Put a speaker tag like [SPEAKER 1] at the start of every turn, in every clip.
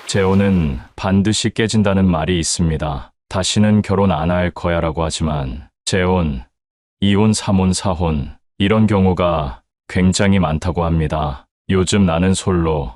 [SPEAKER 1] 재혼은 반드시 깨진다는 말이 있습니다. 다시는 결혼 안 할 거야라고 하지만 재혼, 이혼, 삼혼, 사혼 이런 경우가 굉장히 많다고 합니다. 요즘 나는 솔로,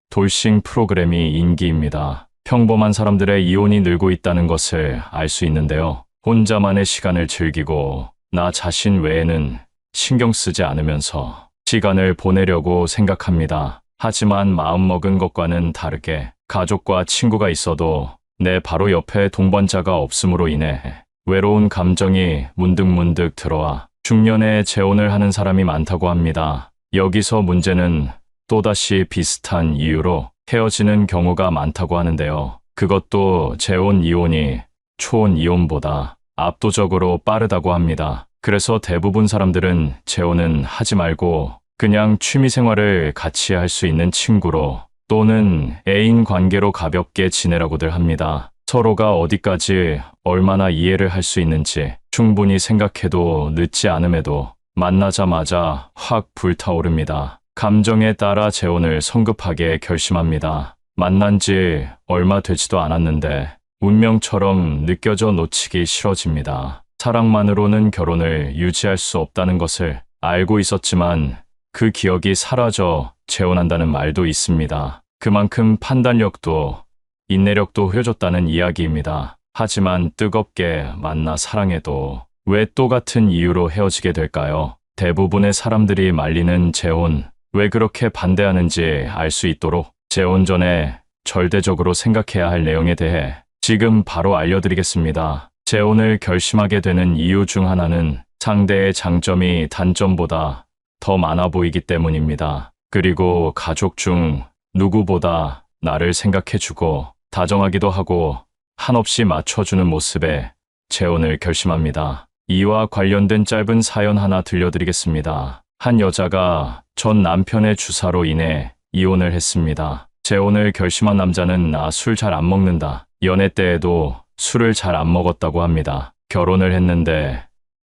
[SPEAKER 1] 돌싱 프로그램이 인기입니다. 평범한 사람들의 이혼이 늘고 있다는 것을 알 수 있는데요. 혼자만의 시간을 즐기고 나 자신 외에는 신경 쓰지 않으면서 시간을 보내려고 생각합니다. 하지만 마음먹은 것과는 다르게 가족과 친구가 있어도 내 바로 옆에 동반자가 없음으로 인해 외로운 감정이 문득문득 들어와 중년에 재혼을 하는 사람이 많다고 합니다. 여기서 문제는 또다시 비슷한 이유로 헤어지는 경우가 많다고 하는데요. 그것도 재혼 이혼이 초혼 이혼보다 압도적으로 빠르다고 합니다. 그래서 대부분 사람들은 재혼은 하지 말고 그냥 취미생활을 같이 할 수 있는 친구로 또는 애인 관계로 가볍게 지내라고들 합니다. 서로가 어디까지 얼마나 이해를 할 수 있는지 충분히 생각해도 늦지 않음에도 만나자마자 확 불타오릅니다. 감정에 따라 재혼을 성급하게 결심합니다. 만난 지 얼마 되지도 않았는데 운명처럼 느껴져 놓치기 싫어집니다. 사랑만으로는 결혼을 유지할 수 없다는 것을 알고 있었지만 그 기억이 사라져 재혼한다는 말도 있습니다. 그만큼 판단력도 인내력도 흐려졌다는 이야기입니다. 하지만 뜨겁게 만나 사랑해도 왜 또 같은 이유로 헤어지게 될까요? 대부분의 사람들이 말리는 재혼, 왜 그렇게 반대하는지 알 수 있도록 재혼 전에 절대적으로 생각해야 할 내용에 대해 지금 바로 알려드리겠습니다. 재혼을 결심하게 되는 이유 중 하나는 상대의 장점이 단점보다 더 많아 보이기 때문입니다. 그리고 가족 중 누구보다 나를 생각해주고 다정하기도 하고 한없이 맞춰주는 모습에 재혼을 결심합니다. 이와 관련된 짧은 사연 하나 들려드리겠습니다. 한 여자가 전 남편의 주사로 인해 이혼을 했습니다. 재혼을 결심한 남자는 나 술 잘 안 먹는다. 연애 때에도 술을 잘 안 먹었다고 합니다. 결혼을 했는데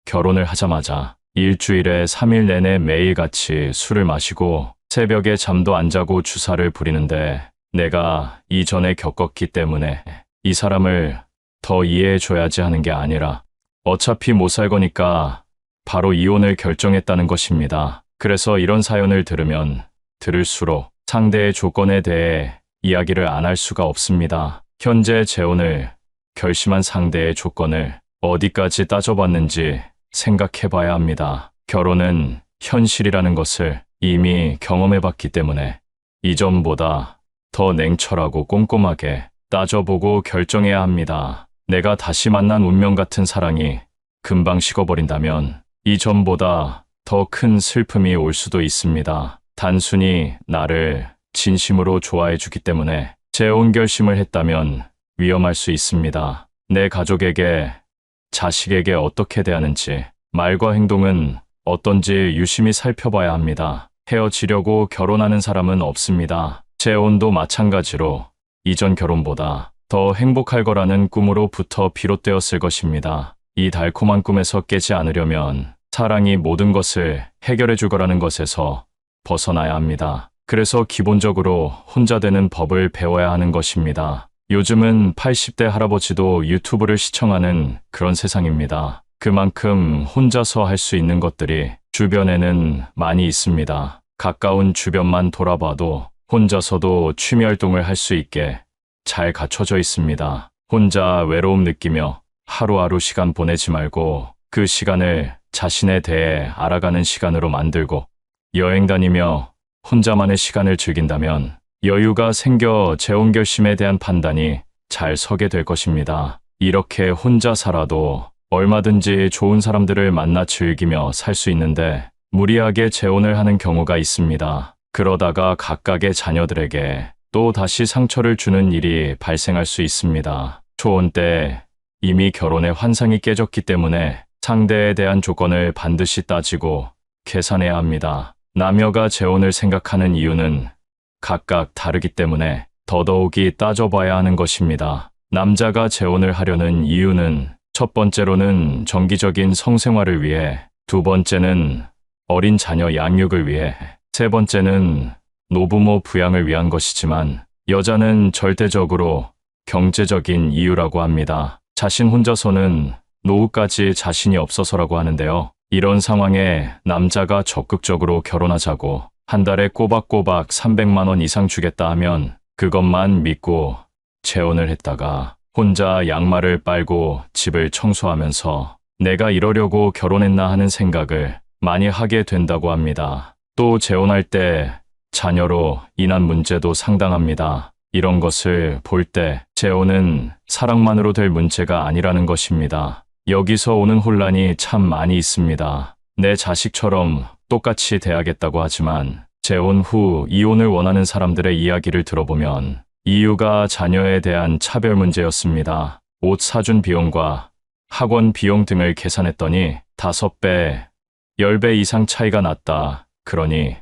[SPEAKER 1] 결혼을 하자마자 일주일에 3일 내내 매일같이 술을 마시고 새벽에 잠도 안 자고 주사를 부리는데 내가 이전에 겪었기 때문에 이 사람을 더 이해해줘야지 하는 게 아니라 어차피 못 살 거니까 바로 이혼을 결정했다는 것입니다. 그래서 이런 사연을 들으면 들을수록 상대의 조건에 대해 이야기를 안 할 수가 없습니다. 현재 재혼을 결심한 상대의 조건을 어디까지 따져봤는지 생각해봐야 합니다. 결혼은 현실이라는 것을 이미 경험해봤기 때문에 이전보다 더 냉철하고 꼼꼼하게 따져보고 결정해야 합니다. 내가 다시 만난 운명 같은 사랑이 금방 식어버린다면 이전보다 더 큰 슬픔이 올 수도 있습니다. 단순히 나를 진심으로 좋아해주기 때문에 재혼 결심을 했다면 위험할 수 있습니다. 내 가족에게, 자식에게 어떻게 대하는지, 말과 행동은 어떤지 유심히 살펴봐야 합니다. 헤어지려고 결혼하는 사람은 없습니다. 재혼도 마찬가지로 이전 결혼보다 더 행복할 거라는 꿈으로부터 비롯되었을 것입니다. 이 달콤한 꿈에서 깨지 않으려면 사랑이 모든 것을 해결해 줄 거라는 것에서 벗어나야 합니다. 그래서 기본적으로 혼자 되는 법을 배워야 하는 것입니다. 요즘은 80대 할아버지도 유튜브를 시청하는 그런 세상입니다. 그만큼 혼자서 할 수 있는 것들이 주변에는 많이 있습니다. 가까운 주변만 돌아봐도 혼자서도 취미 활동을 할 수 있게 잘 갖춰져 있습니다. 혼자 외로움 느끼며 하루하루 시간 보내지 말고 그 시간을 자신에 대해 알아가는 시간으로 만들고 여행 다니며 혼자만의 시간을 즐긴다면 여유가 생겨 재혼 결심에 대한 판단이 잘 서게 될 것입니다. 이렇게 혼자 살아도 얼마든지 좋은 사람들을 만나 즐기며 살 수 있는데 무리하게 재혼을 하는 경우가 있습니다. 그러다가 각각의 자녀들에게 또 다시 상처를 주는 일이 발생할 수 있습니다. 초혼 때 이미 결혼의 환상이 깨졌기 때문에 상대에 대한 조건을 반드시 따지고 계산해야 합니다. 남녀가 재혼을 생각하는 이유는 각각 다르기 때문에 더더욱이 따져봐야 하는 것입니다. 남자가 재혼을 하려는 이유는 첫 번째로는 정기적인 성생활을 위해, 두 번째는 어린 자녀 양육을 위해, 세 번째는 노부모 부양을 위한 것이지만 여자는 절대적으로 경제적인 이유라고 합니다. 자신 혼자서는 노후까지 자신이 없어서라고 하는데요. 이런 상황에 남자가 적극적으로 결혼하자고 한 달에 꼬박꼬박 300만 원 이상 주겠다 하면 그것만 믿고 재혼을 했다가 혼자 양말을 빨고 집을 청소하면서 내가 이러려고 결혼했나 하는 생각을 많이 하게 된다고 합니다. 또 재혼할 때 자녀로 인한 문제도 상당합니다. 이런 것을 볼 때 재혼은 사랑만으로 될 문제가 아니라는 것입니다. 여기서 오는 혼란이 참 많이 있습니다. 내 자식처럼 똑같이 대하겠다고 하지만 재혼 후 이혼을 원하는 사람들의 이야기를 들어보면 이유가 자녀에 대한 차별 문제였습니다. 옷 사준 비용과 학원 비용 등을 계산했더니 5배, 10배 이상 차이가 났다. 그러니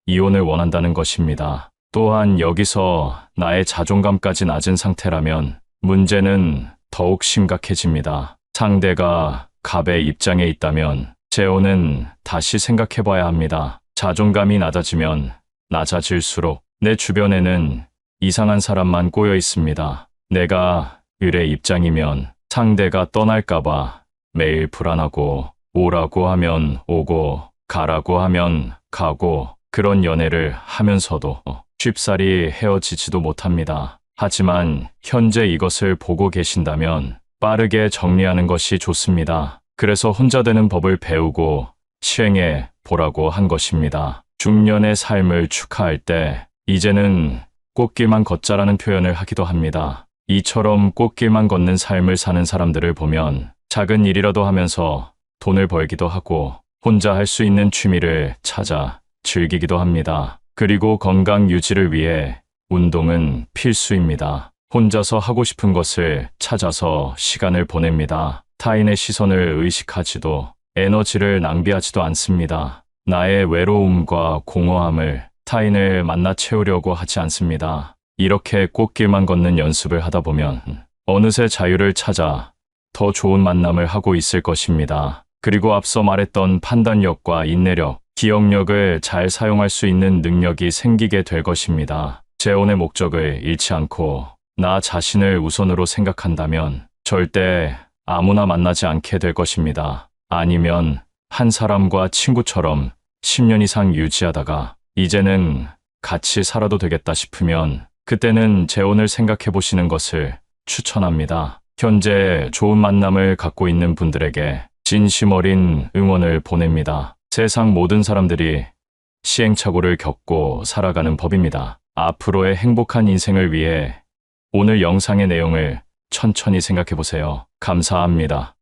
[SPEAKER 1] 이혼을 원한다는 것입니다. 또한 여기서 나의 자존감까지 낮은 상태라면 문제는 더욱 심각해집니다. 상대가 갑의 입장에 있다면 재혼은 다시 생각해봐야 합니다. 자존감이 낮아지면 낮아질수록 내 주변에는 이상한 사람만 꼬여 있습니다. 내가 을의 입장이면 상대가 떠날까봐 매일 불안하고 오라고 하면 오고 가라고 하면 가고 그런 연애를 하면서도 쉽사리 헤어지지도 못합니다. 하지만 현재 이것을 보고 계신다면 빠르게 정리하는 것이 좋습니다. 그래서 혼자 되는 법을 배우고 시행해 보라고 한 것입니다. 중년의 삶을 축하할 때 이제는 꽃길만 걷자라는 표현을 하기도 합니다. 이처럼 꽃길만 걷는 삶을 사는 사람들을 보면 작은 일이라도 하면서 돈을 벌기도 하고 혼자 할 수 있는 취미를 찾아 즐기기도 합니다. 그리고 건강 유지를 위해 운동은 필수입니다. 혼자서 하고 싶은 것을 찾아서 시간을 보냅니다. 타인의 시선을 의식하지도 에너지를 낭비하지도 않습니다. 나의 외로움과 공허함을 타인을 만나 채우려고 하지 않습니다. 이렇게 꽃길만 걷는 연습을 하다 보면 어느새 자유를 찾아 더 좋은 만남을 하고 있을 것입니다. 그리고 앞서 말했던 판단력과 인내력, 기억력을 잘 사용할 수 있는 능력이 생기게 될 것입니다. 재혼의 목적을 잃지 않고 나 자신을 우선으로 생각한다면 절대 아무나 만나지 않게 될 것입니다. 아니면 한 사람과 친구처럼 10년 이상 유지하다가 이제는 같이 살아도 되겠다 싶으면 그때는 재혼을 생각해 보시는 것을 추천합니다. 현재 좋은 만남을 갖고 있는 분들에게 진심 어린 응원을 보냅니다. 세상 모든 사람들이 시행착오를 겪고 살아가는 법입니다. 앞으로의 행복한 인생을 위해 오늘 영상의 내용을 천천히 생각해 보세요. 감사합니다.